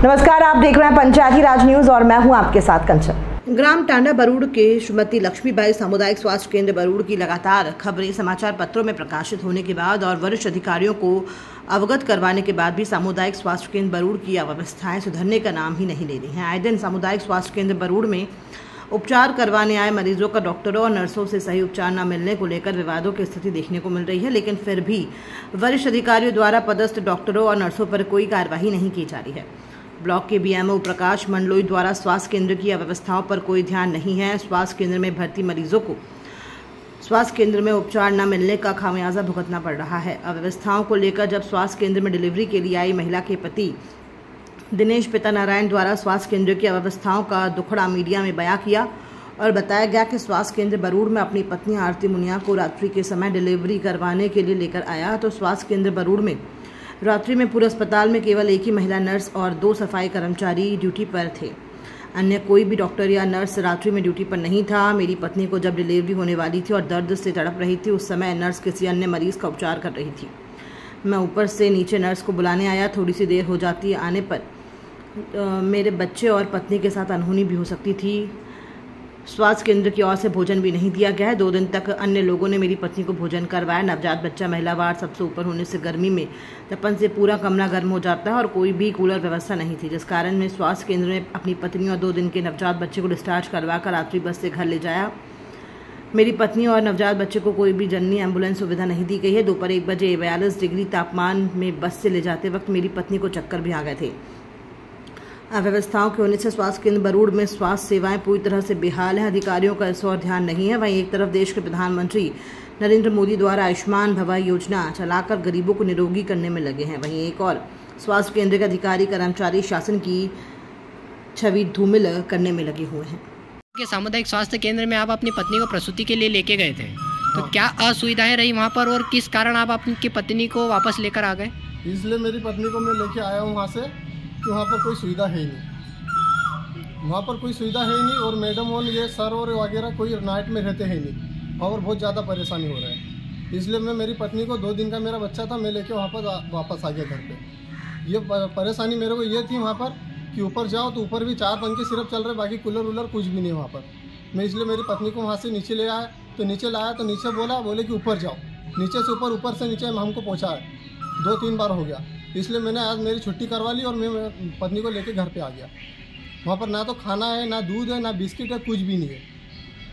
नमस्कार, आप देख रहे हैं पंचायती राज न्यूज और मैं हूं आपके साथ कंचन। ग्राम टांडा बरूड़ के श्रीमती लक्ष्मीबाई सामुदायिक स्वास्थ्य केंद्र बरूड़ की लगातार खबरें समाचार पत्रों में प्रकाशित होने के बाद और वरिष्ठ अधिकारियों को अवगत करवाने के बाद भी सामुदायिक स्वास्थ्य केंद्र बरूड़ की अव्यवस्थाएं सुधरने का नाम ही नहीं ले रही हैं। आए दिन सामुदायिक स्वास्थ्य केंद्र बरूड़ में उपचार करवाने आए मरीजों का डॉक्टरों और नर्सों से सही उपचार न मिलने को लेकर विवादों की स्थिति देखने को मिल रही है, लेकिन फिर भी वरिष्ठ अधिकारियों द्वारा पदस्थ डॉक्टरों और नर्सों पर कोई कार्यवाही नहीं की जा रही है। ब्लॉक के बीएमओ प्रकाश मंडलोई द्वारा स्वास्थ्य केंद्र की अव्यवस्थाओं पर कोई ध्यान नहीं है। स्वास्थ्य केंद्र में भर्ती मरीजों को स्वास्थ्य केंद्र में उपचार न मिलने का खामियाजा भुगतना पड़ रहा है। अव्यवस्थाओं को लेकर जब स्वास्थ्य केंद्र में डिलीवरी के लिए आई महिला के पति दिनेश पिता नारायण द्वारा स्वास्थ्य केंद्र की अव्यवस्थाओं का दुखड़ा मीडिया में बयां किया और बताया गया कि स्वास्थ्य केंद्र बरूड़ में अपनी पत्नी आरती मुनिया को रात्रि के समय डिलीवरी करवाने के लिए लेकर आया तो स्वास्थ्य केंद्र बरूड़ में रात्रि में पूरे अस्पताल में केवल एक ही महिला नर्स और 2 सफाई कर्मचारी ड्यूटी पर थे। अन्य कोई भी डॉक्टर या नर्स रात्रि में ड्यूटी पर नहीं था। मेरी पत्नी को जब डिलीवरी होने वाली थी और दर्द से तड़प रही थी, उस समय नर्स किसी अन्य मरीज का उपचार कर रही थी। मैं ऊपर से नीचे नर्स को बुलाने आया। थोड़ी सी देर हो जाती, आने पर मेरे बच्चे और पत्नी के साथ अनहोनी भी हो सकती थी। स्वास्थ्य केंद्र की ओर से भोजन भी नहीं दिया गया है। 2 दिन तक अन्य लोगों ने मेरी पत्नी को भोजन करवाया। नवजात बच्चा महिला वार्ड सबसे ऊपर होने से गर्मी में तपन से पूरा कमरा गर्म हो जाता है और कोई भी कूलर व्यवस्था नहीं थी, जिस कारण मैं स्वास्थ्य केंद्र में अपनी पत्नी और 2 दिन के नवजात बच्चे को डिस्चार्ज करवाकर रात्रि बस से घर ले जाया। मेरी पत्नी और नवजात बच्चे को कोई भी जननी एम्बुलेंस सुविधा नहीं दी गई है। दोपहर 1 बजे 42 डिग्री तापमान में बस से ले जाते वक्त मेरी पत्नी को चक्कर भी आ गए थे। अव्यवस्थाओं के होने से स्वास्थ्य केंद्र बरूड़ में स्वास्थ्य सेवाएं पूरी तरह से बेहाल है। अधिकारियों का इस ओर ध्यान नहीं है। वहीं एक तरफ देश के प्रधानमंत्री नरेंद्र मोदी द्वारा आयुष्मान भव योजना चलाकर गरीबों को निरोगी करने में लगे हैं। वहीं एक और स्वास्थ्य केंद्र के अधिकारी कर्मचारी शासन की छवि धूमिल करने में लगे हुए हैं। सामुदायिक स्वास्थ्य केंद्र में आप अपनी पत्नी को प्रसूति के लिए लेके गए थे, तो क्या असुविधाएं रही वहाँ पर और किस कारण आप अपनी पत्नी को वापस लेकर आ गए? इसलिए मेरी पत्नी को मैं लेके आया हूँ वहाँ से कि वहाँ पर कोई सुविधा है ही नहीं। वहाँ पर कोई सुविधा है ही नहीं और मैडम और ये सर और वगैरह कोई नाइट में रहते हैं नहीं और बहुत ज़्यादा परेशानी हो रहा है। इसलिए मैं मेरी पत्नी को 2 दिन का मेरा बच्चा था, मैं लेके वहाँ पर वापस आ गया घर पे। ये परेशानी मेरे को ये थी वहाँ पर कि ऊपर जाओ तो ऊपर भी 4 पंखे सिर्फ चल रहे, बाकी कूलर वूलर कुछ भी नहीं वहाँ पर। मैं इसलिए मेरी पत्नी को वहाँ से नीचे ले आया, तो नीचे लाया तो नीचे बोले कि ऊपर जाओ। नीचे से ऊपर से नीचे हमको पहुँचाया, 2-3 बार हो गया। इसलिए मैंने आज मेरी छुट्टी करवा ली और मैं पत्नी को लेके घर पे आ गया। वहाँ पर ना तो खाना है, ना दूध है, ना बिस्किट है, कुछ भी नहीं है।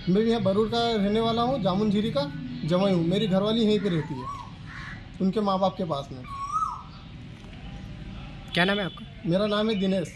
मैं यहाँ बरूड़ का रहने वाला हूँ, जामुन झीरी का जवाई हूँ। मेरी घरवाली यहीं पे रहती है, उनके माँ बाप के पास में। क्या नाम है आपका? मेरा नाम है दिनेश।